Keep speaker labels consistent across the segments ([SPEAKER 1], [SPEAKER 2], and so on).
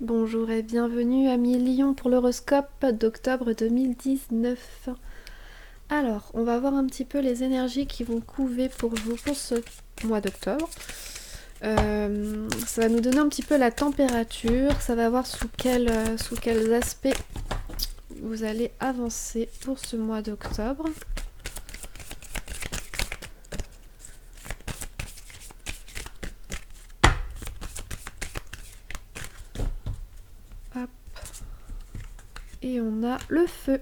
[SPEAKER 1] Bonjour et bienvenue amis Lion pour l'horoscope d'octobre 2019. Alors, on va voir un petit peu les énergies qui vont couver pour vous pour ce mois d'octobre. Ça va nous donner un petit peu la température, ça va voir sous quels aspects vous allez avancer pour ce mois d'octobre. Hop. Et on a le feu.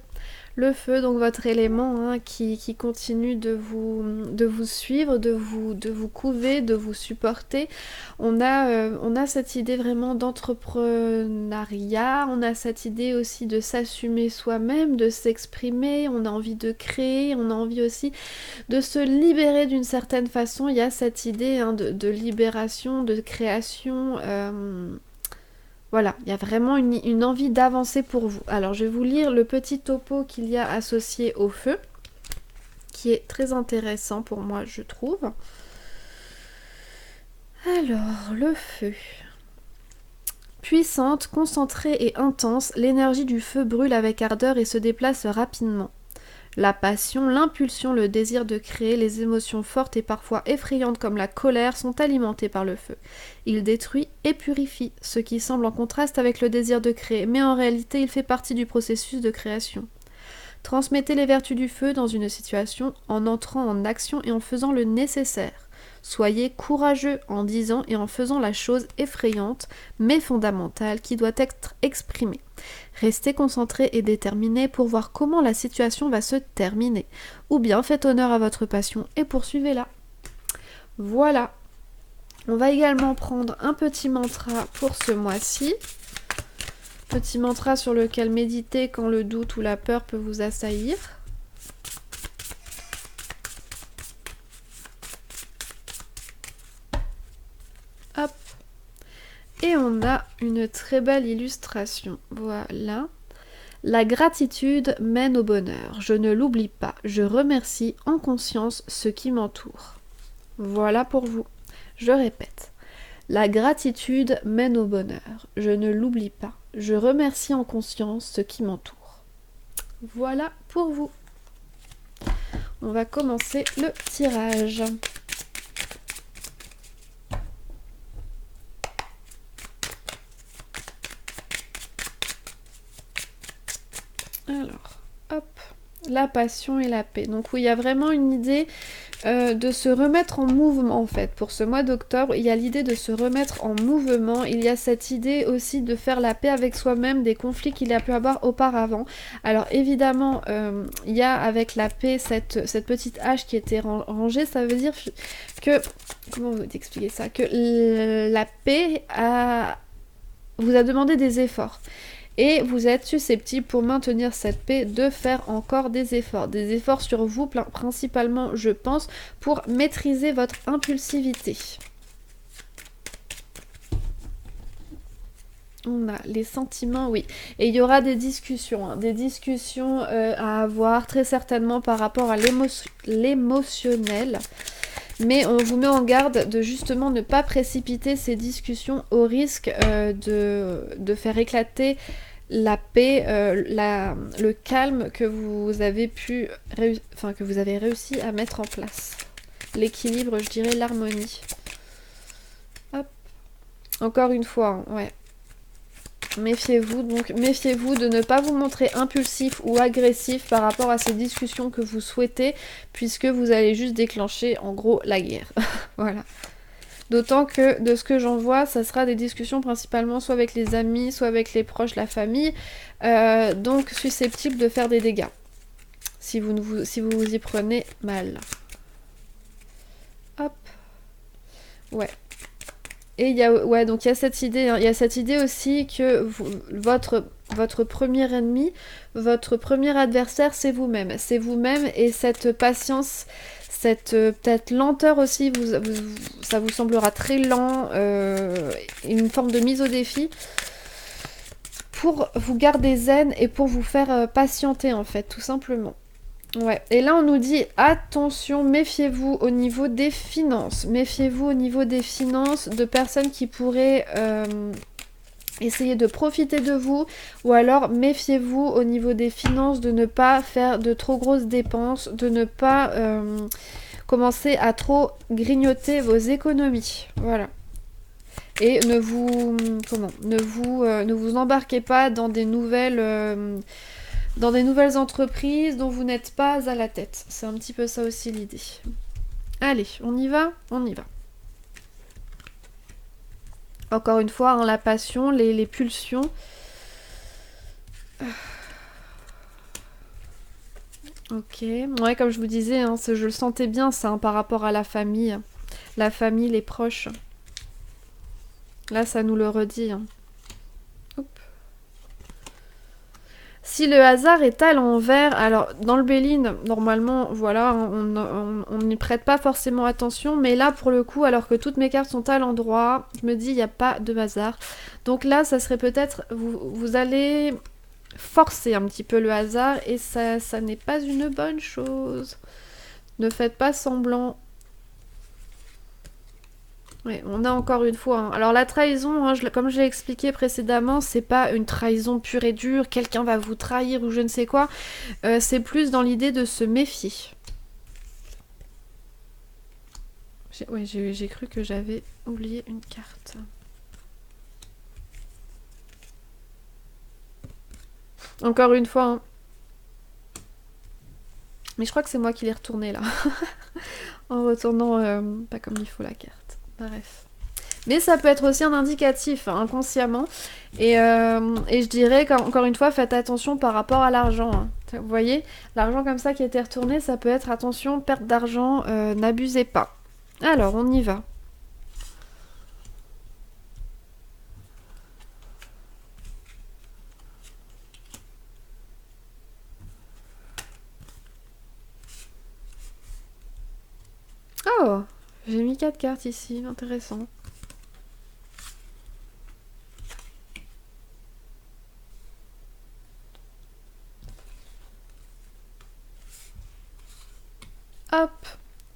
[SPEAKER 1] Le feu, donc votre élément qui continue de vous suivre, de vous couver, de vous supporter. On a cette idée vraiment d'entrepreneuriat, on a cette idée aussi de s'assumer soi-même, de s'exprimer, on a envie de créer, on a envie aussi de se libérer d'une certaine façon. Il y a cette idée de libération, de création. Voilà, il y a vraiment une envie d'avancer pour vous. Alors, je vais vous lire le petit topo qu'il y a associé au feu, qui est très intéressant pour moi, je trouve. Alors, le feu. Puissante, concentrée et intense, l'énergie du feu brûle avec ardeur et se déplace rapidement. La passion, l'impulsion, le désir de créer, les émotions fortes et parfois effrayantes comme la colère sont alimentées par le feu. Il détruit et purifie, ce qui semble en contraste avec le désir de créer, mais en réalité il fait partie du processus de création. Transmettez les vertus du feu dans une situation en entrant en action et en faisant le nécessaire. Soyez courageux en disant et en faisant la chose effrayante, mais fondamentale, qui doit être exprimée. Restez concentré et déterminé pour voir comment la situation va se terminer. Ou bien faites honneur à votre passion et poursuivez-la. Voilà. On va également prendre un petit mantra pour ce mois-ci. Petit mantra sur lequel méditer quand le doute ou la peur peut vous assaillir. Hop. Et on a une très belle illustration. Voilà. La gratitude mène au bonheur. Je ne l'oublie pas. Je remercie en conscience ceux qui m'entourent. Voilà pour vous. Je répète. La gratitude mène au bonheur. Je ne l'oublie pas. Je remercie en conscience ceux qui m'entourent. Voilà pour vous. On va commencer le tirage. Alors, hop, la passion et la paix. Donc oui, il y a vraiment une idée de se remettre en mouvement en fait. Pour ce mois d'octobre, il y a l'idée de se remettre en mouvement. Il y a cette idée aussi de faire la paix avec soi-même des conflits qu'il y a pu avoir auparavant. Alors évidemment, il y a avec la paix cette petite hache qui était rangée. Ça veut dire que... Comment vous expliquer ça? Que la paix vous a demandé des efforts. Et vous êtes susceptible pour maintenir cette paix de faire encore des efforts sur vous principalement je pense pour maîtriser votre impulsivité. On a les sentiments, oui. Et il y aura des discussions à avoir très certainement par rapport à l'émotionnel. Mais on vous met en garde de justement ne pas précipiter ces discussions au risque de faire éclater la paix, le calme que vous avez que vous avez réussi à mettre en place. L'équilibre, je dirais l'harmonie. Hop. Encore une fois, ouais. Méfiez-vous de ne pas vous montrer impulsif ou agressif par rapport à ces discussions que vous souhaitez, puisque vous allez juste déclencher en gros la guerre. Voilà. D'autant que de ce que j'en vois, ça sera des discussions principalement soit avec les amis, soit avec les proches, la famille, donc susceptibles de faire des dégâts, si vous vous y prenez mal. Hop. Ouais. Et il y a cette idée aussi que votre premier ennemi, votre premier adversaire, c'est vous-même. C'est vous-même et cette patience, cette peut-être lenteur aussi, ça vous semblera très lent, une forme de mise au défi pour vous garder zen et pour vous faire patienter en fait, tout simplement. Ouais, et là on nous dit attention, méfiez-vous au niveau des finances. Méfiez-vous au niveau des finances de personnes qui pourraient Essayez de profiter de vous, ou alors méfiez-vous au niveau des finances de ne pas faire de trop grosses dépenses, de ne pas commencer à trop grignoter vos économies. Voilà. Et ne vous embarquez pas dans des nouvelles entreprises dont vous n'êtes pas à la tête. C'est un petit peu ça aussi l'idée. Allez, on y va? On y va. Encore une fois, hein, la passion, les pulsions. Ok. Ouais, comme je vous disais, hein, je le sentais bien ça, hein, par rapport à la famille. La famille, les proches. Là, ça nous le redit. Hein. Hop. Si le hasard est à l'envers, alors dans le Béline, normalement, voilà, on n'y prête pas forcément attention, mais là, pour le coup, alors que toutes mes cartes sont à l'endroit, je me dis, il n'y a pas de hasard. Donc là, ça serait peut-être, vous allez forcer un petit peu le hasard, et ça n'est pas une bonne chose. Ne faites pas semblant. Ouais, on a encore une fois. Hein. Alors la trahison, hein, comme je l'ai expliqué précédemment, c'est pas une trahison pure et dure, quelqu'un va vous trahir ou je ne sais quoi. C'est plus dans l'idée de se méfier. J'ai cru que j'avais oublié une carte. Encore une fois. Hein. Mais je crois que c'est moi qui l'ai retourné là. En retournant pas comme il faut la carte. Bref. Mais ça peut être aussi un indicatif, hein, inconsciemment. Et je dirais qu'encore une fois, faites attention par rapport à l'argent. Hein. Vous voyez, l'argent comme ça qui a été retourné, ça peut être attention, perte d'argent, n'abusez pas. Alors, on y va. Oh, j'ai mis 4 cartes ici, intéressant. Hop.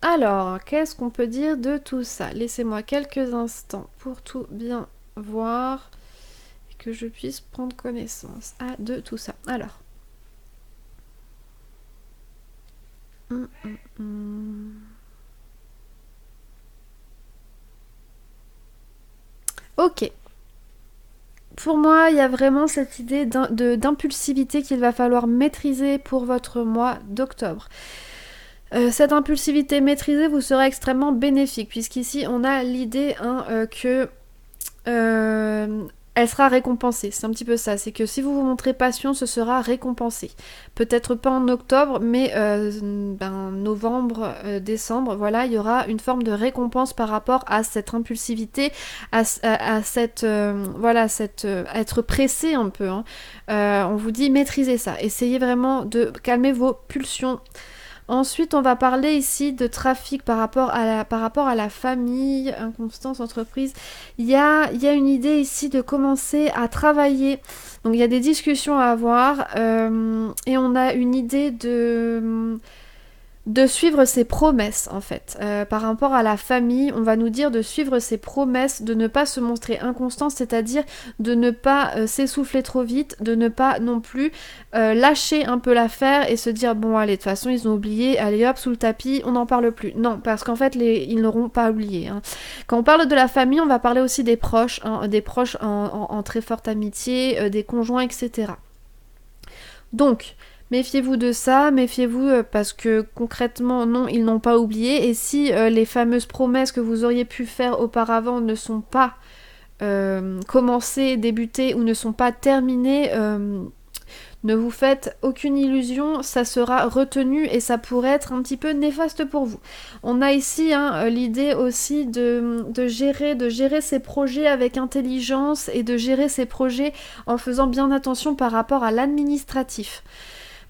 [SPEAKER 1] Alors, qu'est-ce qu'on peut dire de tout ça? Laissez-moi quelques instants pour tout bien voir et que je puisse prendre connaissance de tout ça. Alors. Ok. Pour moi, il y a vraiment cette idée d'impulsivité qu'il va falloir maîtriser pour votre mois d'octobre. Cette impulsivité maîtrisée vous sera extrêmement bénéfique, puisqu'ici on a l'idée que elle sera récompensée. C'est un petit peu ça, c'est que si vous vous montrez patient, ce sera récompensé. Peut-être pas en octobre, mais novembre, décembre, voilà, il y aura une forme de récompense par rapport à cette impulsivité, à cette, être pressé un peu. Hein. On vous dit maîtrisez ça, essayez vraiment de calmer vos pulsions. Ensuite, on va parler ici de trafic par rapport à la famille, inconstance, entreprise. Il y a une idée ici de commencer à travailler. Donc, il y a des discussions à avoir et on a une idée de suivre ses promesses en fait. Par rapport à la famille, on va nous dire de suivre ses promesses, de ne pas se montrer inconstant, c'est-à-dire de ne pas s'essouffler trop vite, de ne pas non plus lâcher un peu l'affaire et se dire bon allez de toute façon ils ont oublié, allez hop sous le tapis, on n'en parle plus. Non, parce qu'en fait ils n'auront pas oublié. Hein. Quand on parle de la famille, on va parler aussi des proches, hein, des proches en très forte amitié, des conjoints, etc. Donc, méfiez-vous de ça, méfiez-vous parce que concrètement, non, ils n'ont pas oublié. Et si les fameuses promesses que vous auriez pu faire auparavant ne sont pas commencées, débutées ou ne sont pas terminées, ne vous faites aucune illusion, ça sera retenu et ça pourrait être un petit peu néfaste pour vous. On a ici l'idée aussi de gérer ses projets avec intelligence et de gérer ses projets en faisant bien attention par rapport à l'administratif.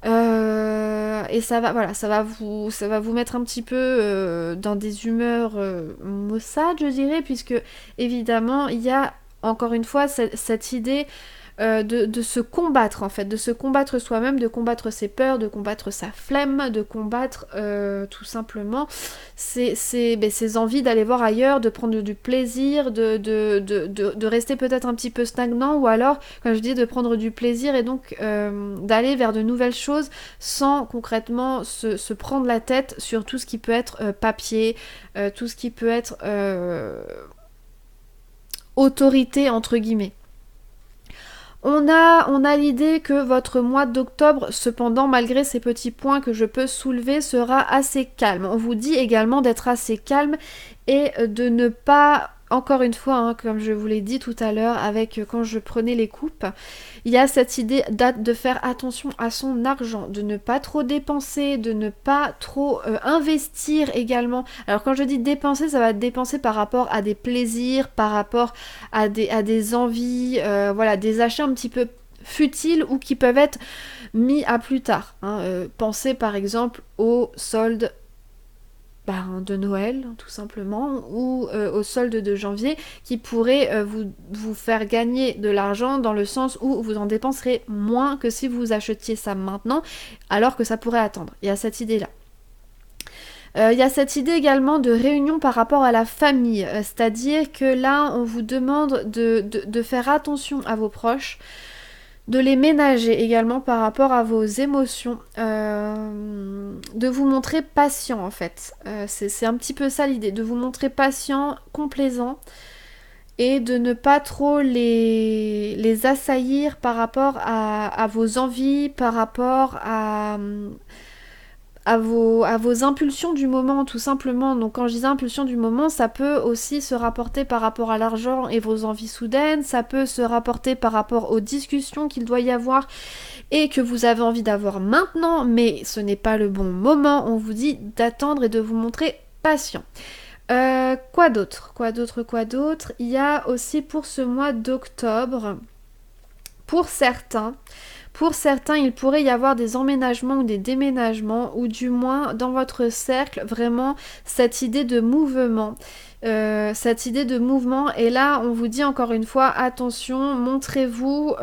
[SPEAKER 1] Et ça va vous mettre un petit peu dans des humeurs maussades, je dirais, puisque évidemment il y a encore une fois cette idée de se combattre en fait, de se combattre soi-même, de combattre ses peurs, de combattre sa flemme, de combattre tout simplement ses envies d'aller voir ailleurs, de prendre du plaisir, de rester peut-être un petit peu stagnant, ou alors, comme je dis, de prendre du plaisir et donc d'aller vers de nouvelles choses sans concrètement se prendre la tête sur tout ce qui peut être papier, tout ce qui peut être autorité entre guillemets. On a l'idée que votre mois d'octobre, cependant, malgré ces petits points que je peux soulever, sera assez calme. On vous dit également d'être assez calme et de ne pas, encore une fois, hein, comme je vous l'ai dit tout à l'heure, quand je prenais les coupes, il y a cette idée de faire attention à son argent, de ne pas trop dépenser, de ne pas trop investir également. Alors quand je dis dépenser, ça va être dépenser par rapport à des plaisirs, par rapport à des envies, voilà, des achats un petit peu futiles ou qui peuvent être mis à plus tard. Hein. Pensez par exemple aux soldes de Noël, tout simplement, ou au solde de janvier, qui pourrait vous faire gagner de l'argent dans le sens où vous en dépenserez moins que si vous achetiez ça maintenant, alors que ça pourrait attendre. Il y a cette idée-là. Il y a cette idée également de réunion par rapport à la famille, c'est-à-dire que là, on vous demande de faire attention à vos proches, de les ménager également par rapport à vos émotions, de vous montrer patient en fait. C'est un petit peu ça l'idée, de vous montrer patient, complaisant, et de ne pas trop les assaillir par rapport à vos envies, par rapport à vos impulsions du moment, tout simplement. Donc quand je dis impulsions du moment, ça peut aussi se rapporter par rapport à l'argent et vos envies soudaines, ça peut se rapporter par rapport aux discussions qu'il doit y avoir et que vous avez envie d'avoir maintenant, mais ce n'est pas le bon moment. On vous dit d'attendre et de vous montrer patient. Quoi d'autre ? Il y a aussi pour ce mois d'octobre, pour certains, il pourrait y avoir des emménagements ou des déménagements, ou du moins dans votre cercle, vraiment cette idée de mouvement. Et là on vous dit encore une fois, attention, montrez-vous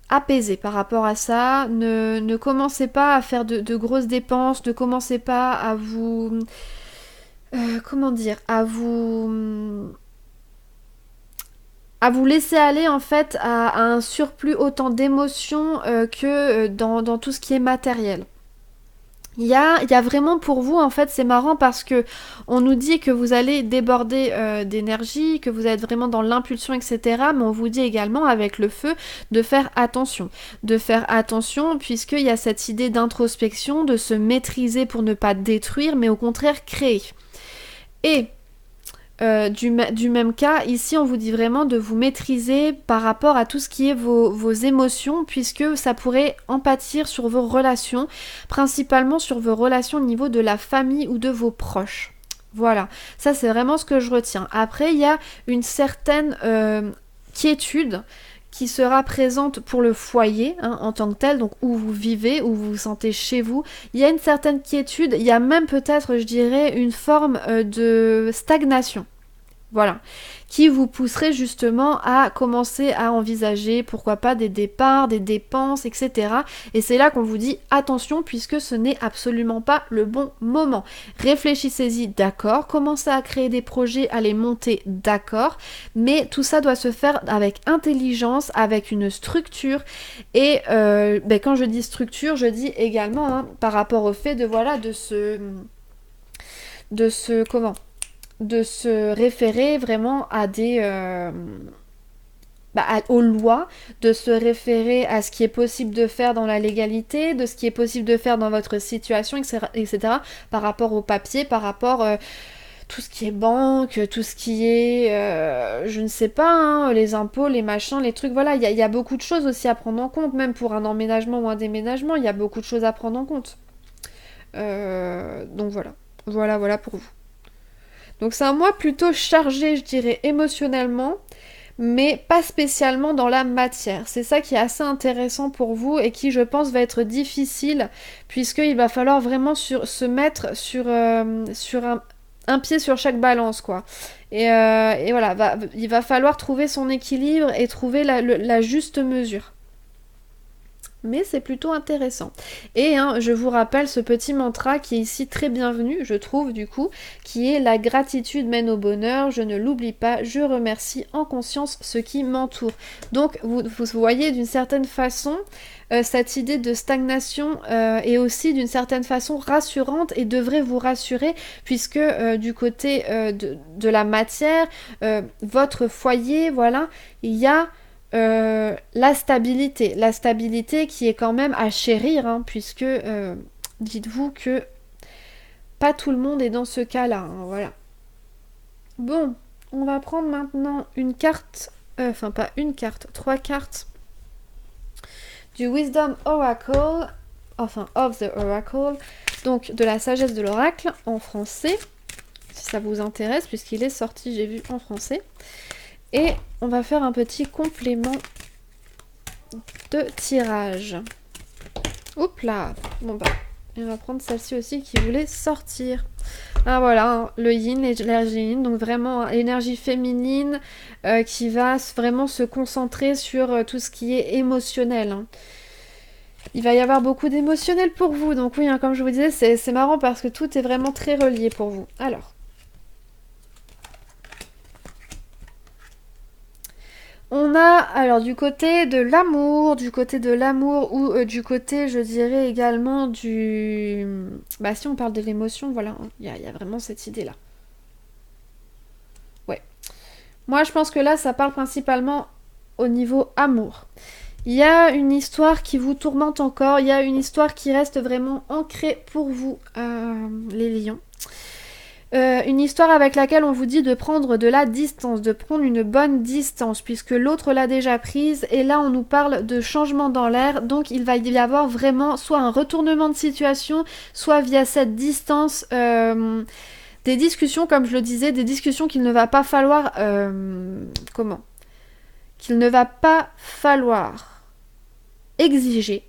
[SPEAKER 1] apaisé par rapport à ça, ne commencez pas à faire de grosses dépenses, ne commencez pas à vous... à vous laisser aller en fait à un surplus autant d'émotions que dans tout ce qui est matériel. Il y a vraiment pour vous, en fait, c'est marrant parce que on nous dit que vous allez déborder d'énergie, que vous êtes vraiment dans l'impulsion, etc. Mais on vous dit également, avec le feu, de faire attention. De faire attention puisqu'il y a cette idée d'introspection, de se maîtriser pour ne pas détruire, mais au contraire créer. Et du même cas, ici on vous dit vraiment de vous maîtriser par rapport à tout ce qui est vos émotions, puisque ça pourrait en pâtir sur vos relations, principalement sur vos relations au niveau de la famille ou de vos proches. Voilà, ça c'est vraiment ce que je retiens. Après, il y a une certaine quiétude qui sera présente pour le foyer en tant que tel, donc où vous vivez, où vous vous sentez chez vous. Il y a une certaine quiétude, il y a même peut-être, je dirais, une forme de stagnation. Voilà, qui vous pousserait justement à commencer à envisager, pourquoi pas, des départs, des dépenses, etc. Et c'est là qu'on vous dit attention, puisque ce n'est absolument pas le bon moment. Réfléchissez-y, d'accord, commencez à créer des projets, à les monter, d'accord, mais tout ça doit se faire avec intelligence, avec une structure, et quand je dis structure, je dis également par rapport au fait de se référer vraiment à aux lois, de se référer à ce qui est possible de faire dans la légalité, de ce qui est possible de faire dans votre situation, etc. Par rapport au papier, par rapport tout ce qui est banque, tout ce qui est, je ne sais pas, les impôts, les machins, les trucs, voilà, il y a beaucoup de choses aussi à prendre en compte, même pour un emménagement ou un déménagement, il y a beaucoup de choses à prendre en compte. Donc voilà pour vous. Donc c'est un mois plutôt chargé, je dirais, émotionnellement, mais pas spécialement dans la matière. C'est ça qui est assez intéressant pour vous et qui, je pense, va être difficile, puisqu'il va falloir vraiment se mettre sur un pied sur chaque balance, quoi. Et voilà, il va falloir trouver son équilibre et trouver la juste mesure. Mais c'est plutôt intéressant. Et je vous rappelle ce petit mantra qui est ici très bienvenu, je trouve du coup, qui est la gratitude mène au bonheur, je ne l'oublie pas, je remercie en conscience ce qui m'entoure. Donc vous voyez d'une certaine façon, cette idée de stagnation est aussi d'une certaine façon rassurante et devrait vous rassurer puisque du côté de la matière, votre foyer, voilà, il y a la stabilité qui est quand même à chérir, puisque dites-vous que pas tout le monde est dans ce cas-là, voilà. Bon, on va prendre maintenant une carte, enfin pas une carte, 3 cartes du Wisdom Oracle, enfin of the Oracle, donc de la sagesse de l'oracle en français, si ça vous intéresse, puisqu'il est sorti, j'ai vu, en français. Et on va faire un petit complément de tirage. Oups là. Bon bah, on va prendre celle-ci aussi qui voulait sortir. Ah voilà, le yin et l'énergie yin, donc vraiment énergie féminine qui va vraiment se concentrer sur tout ce qui est émotionnel. Il va y avoir beaucoup d'émotionnel pour vous, donc oui, comme je vous disais, c'est marrant parce que tout est vraiment très relié pour vous. Alors. On a, alors du côté de l'amour, ou du côté, je dirais également du... Bah si on parle de l'émotion, voilà, il y a vraiment cette idée-là. Ouais. Moi, je pense que là, ça parle principalement au niveau amour. Il y a une histoire qui vous tourmente encore, il y a une histoire qui reste vraiment ancrée pour vous, les lions. Une histoire avec laquelle on vous dit de prendre de la distance, de prendre une bonne distance, puisque l'autre l'a déjà prise, et là on nous parle de changement dans l'air, donc il va y avoir vraiment soit un retournement de situation, soit via cette distance, des discussions, comme je le disais, des discussions qu'il ne va pas falloir... qu'il ne va pas falloir exiger.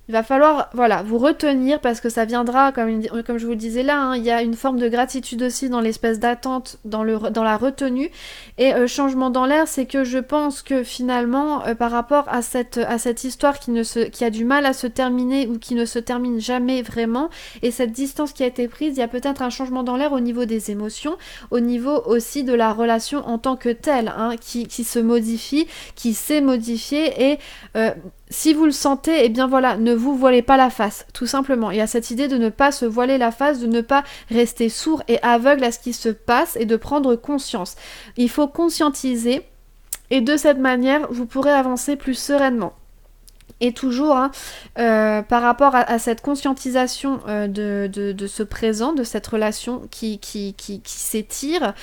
[SPEAKER 1] Il va falloir, voilà, vous retenir parce que ça viendra, comme je vous le disais là, il y a une forme de gratitude aussi dans l'espèce d'attente, dans la retenue. Et changement dans l'air, c'est que je pense que finalement, par rapport à cette histoire qui a du mal à se terminer ou qui ne se termine jamais vraiment, et cette distance qui a été prise, il y a peut-être un changement dans l'air au niveau des émotions, au niveau aussi de la relation en tant que telle, qui se modifie, qui s'est modifiée et... si vous le sentez, eh bien voilà, ne vous voilez pas la face, tout simplement. Il y a cette idée de ne pas se voiler la face, de ne pas rester sourd et aveugle à ce qui se passe et de prendre conscience. Il faut conscientiser et de cette manière, vous pourrez avancer plus sereinement. Et toujours, par rapport à cette conscientisation de ce présent, de cette relation qui s'étire,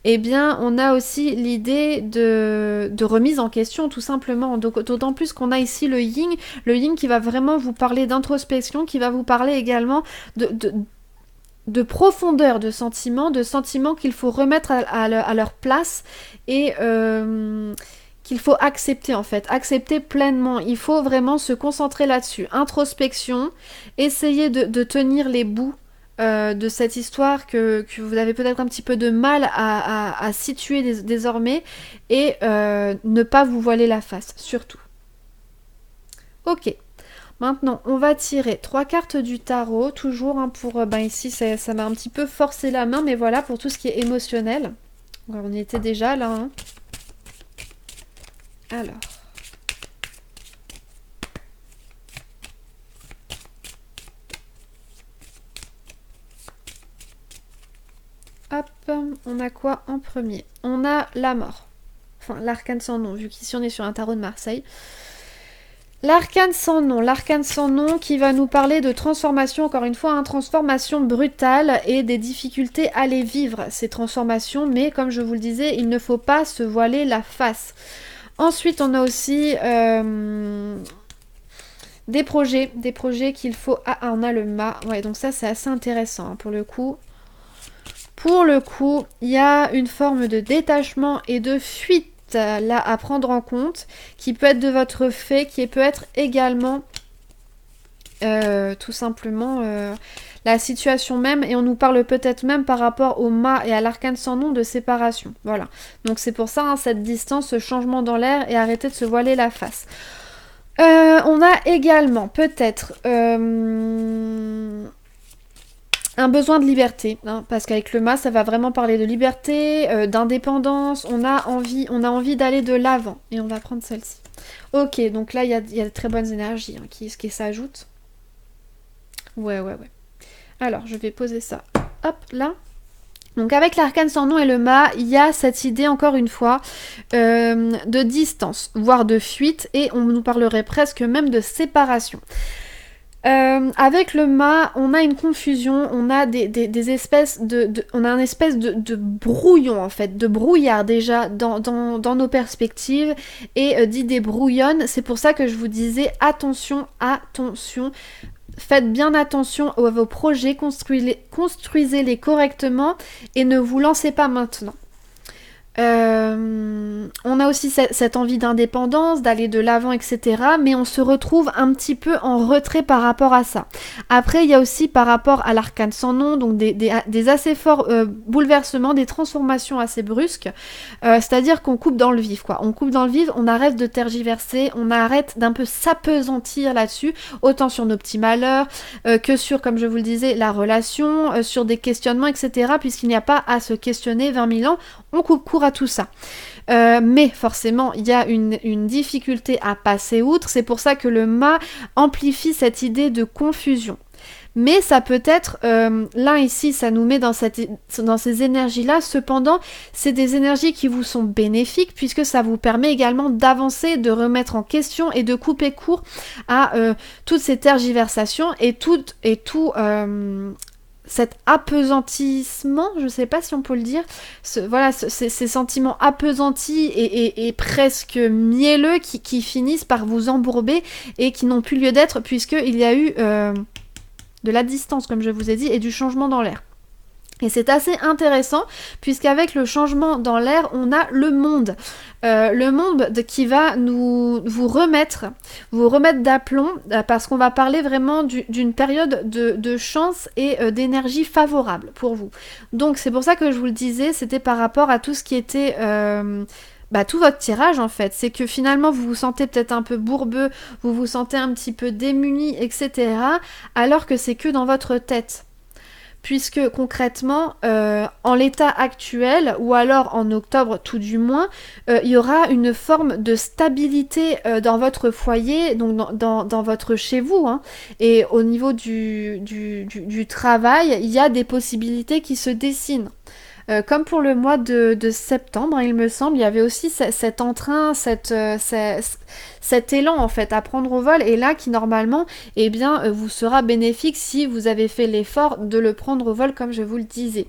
[SPEAKER 1] eh bien, on a aussi l'idée de remise en question, tout simplement. D'autant plus qu'on a ici le yin qui va vraiment vous parler d'introspection, qui va vous parler également de profondeur de sentiments qu'il faut remettre à leur place et... qu'il faut accepter en fait, accepter pleinement. Il faut vraiment se concentrer là-dessus. Introspection, essayer de tenir les bouts de cette histoire que vous avez peut-être un petit peu de mal à situer désormais et ne pas vous voiler la face, surtout. Ok. Maintenant, on va tirer 3 cartes du tarot, toujours pour... ici, ça m'a un petit peu forcé la main, mais voilà, pour tout ce qui est émotionnel. On y était déjà là, Alors. Hop, on a quoi en premier? On a la mort. Enfin, l'arcane sans nom, vu qu'ici on est sur un tarot de Marseille. L'arcane sans nom qui va nous parler de transformation, encore une fois, transformation brutale et des difficultés à les vivre, ces transformations, mais comme je vous le disais, il ne faut pas se voiler la face. Ensuite, on a aussi des projets qu'il faut... Ah, on a le mât. Ouais, donc ça, c'est assez intéressant pour le coup. Pour le coup, il y a une forme de détachement et de fuite là à prendre en compte, qui peut être de votre fait, qui peut être également tout simplement la situation même, et on nous parle peut-être même par rapport au mât et à l'arcane sans nom de séparation. Voilà. Donc c'est pour ça, hein, cette distance, ce changement dans l'air, et arrêter de se voiler la face. On a également peut-être un besoin de liberté, hein, parce qu'avec le mât, ça va vraiment parler de liberté, d'indépendance. On a envie d'aller de l'avant. Et on va prendre celle-ci. Ok, donc là, il y a de très bonnes énergies, hein, qui s'ajoutent. Ouais. Alors, je vais poser ça. Hop, là. Donc avec l'arcane sans nom et le mât, il y a cette idée, encore une fois, de distance, voire de fuite, et on nous parlerait presque même de séparation. Avec le mât, on a une confusion, on a des espèces on a une espèce de brouillon, en fait, de brouillard déjà dans nos perspectives, et d'idées brouillonnes. C'est pour ça que je vous disais attention. Faites bien attention à vos projets, construisez-les correctement et ne vous lancez pas maintenant. On a aussi cette envie d'indépendance, d'aller de l'avant, etc. Mais on se retrouve un petit peu en retrait par rapport à ça. Après, il y a aussi par rapport à l'arcane sans nom, donc des assez forts bouleversements, des transformations assez brusques. C'est-à-dire qu'on coupe dans le vif, quoi. On coupe dans le vif, on arrête de tergiverser, on arrête d'un peu s'apesantir là-dessus, autant sur nos petits malheurs que sur, comme je vous le disais, la relation, sur des questionnements, etc. Puisqu'il n'y a pas à se questionner 20 000 ans, on coupe court à tout ça. Mais forcément, il y a une difficulté à passer outre. C'est pour ça que le mât amplifie cette idée de confusion. Mais ça peut être, là ici, ça nous met dans ces énergies-là. Cependant, c'est des énergies qui vous sont bénéfiques puisque ça vous permet également d'avancer, de remettre en question et de couper court à toutes ces tergiversations et tout cet apesantissement, je sais pas si on peut le dire, ces sentiments appesantis et presque mielleux qui finissent par vous embourber et qui n'ont plus lieu d'être puisqu'il y a eu de la distance, comme je vous ai dit, et du changement dans l'air. Et c'est assez intéressant puisqu'avec le changement dans l'air, on a le monde. Le monde qui va vous remettre d'aplomb parce qu'on va parler vraiment d'une période de chance et d'énergie favorable pour vous. Donc c'est pour ça que je vous le disais, c'était par rapport à tout ce qui était... tout votre tirage en fait, c'est que finalement vous vous sentez peut-être un peu bourbeux, vous vous sentez un petit peu démuni, etc. alors que c'est que dans votre tête. Puisque concrètement, en l'état actuel, ou alors en octobre tout du moins, il y aura une forme de stabilité dans votre foyer, donc dans votre chez vous, hein, et au niveau du travail, il y a des possibilités qui se dessinent. Comme pour le mois de septembre, hein, il me semble, il y avait aussi cet entrain, cet élan en fait à prendre au vol, et là qui normalement vous sera bénéfique si vous avez fait l'effort de le prendre au vol comme je vous le disais.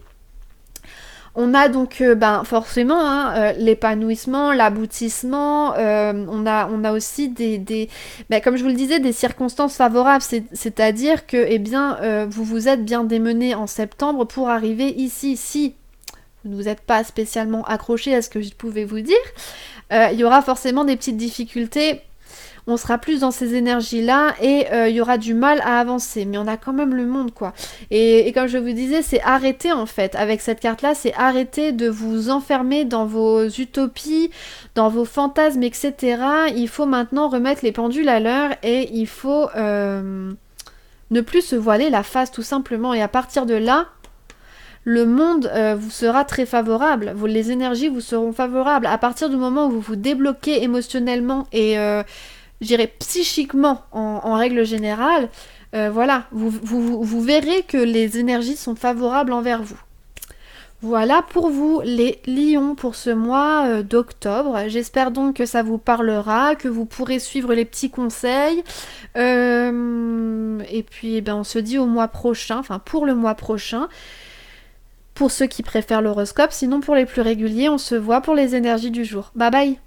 [SPEAKER 1] On a donc forcément l'épanouissement, l'aboutissement, on a aussi comme je vous le disais, des circonstances favorables, c'est-à-dire que vous vous êtes bien démené en septembre pour arriver ici. Si vous n'êtes pas spécialement accroché à ce que je pouvais vous dire, il y aura forcément des petites difficultés, on sera plus dans ces énergies-là et il y aura du mal à avancer, mais on a quand même le monde, quoi. Et comme je vous disais, c'est arrêter en fait, avec cette carte-là, c'est arrêter de vous enfermer dans vos utopies, dans vos fantasmes, etc. Il faut maintenant remettre les pendules à l'heure et il faut ne plus se voiler la face tout simplement, et à partir de là, le monde vous sera très favorable, les énergies vous seront favorables. À partir du moment où vous vous débloquez émotionnellement et je dirais psychiquement en règle générale, vous verrez que les énergies sont favorables envers vous. Voilà pour vous les lions pour ce mois d'octobre. J'espère donc que ça vous parlera, que vous pourrez suivre les petits conseils. Et puis on se dit au mois prochain, pour le mois prochain. Pour ceux qui préfèrent l'horoscope, sinon pour les plus réguliers, on se voit pour les énergies du jour. Bye bye!